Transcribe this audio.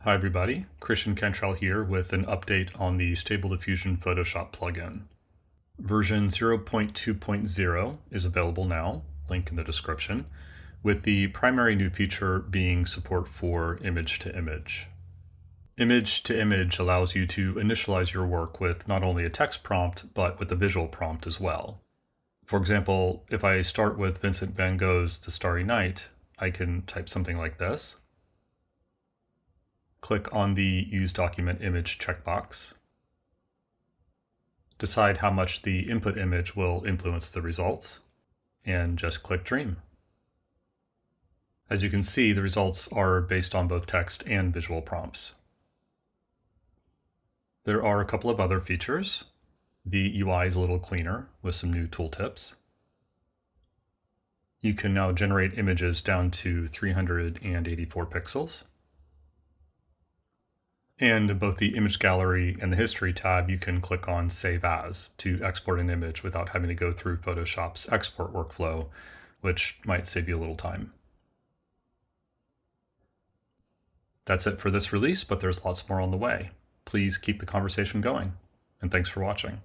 Hi everybody, Christian Cantrell here with an update on the Stable Diffusion Photoshop plugin. Version 0.2.0 is available now, link in the description, with the primary new feature being support for image to image. Image to image allows you to initialize your work with not only a text prompt, but with a visual prompt as well. For example, if I start with Vincent van Gogh's The Starry Night, I can type something like this. Click on the Use Document Image checkbox. Decide how much the input image will influence the results, and just click Dream. As you can see, the results are based on both text and visual prompts. There are a couple of other features. The UI is a little cleaner with some new tooltips. You can now generate images down to 384 pixels. And in both the Image Gallery and the History tab, you can click on Save As to export an image without having to go through Photoshop's export workflow, which might save you a little time. That's it for this release, but there's lots more on the way. Please keep the conversation going, and thanks for watching.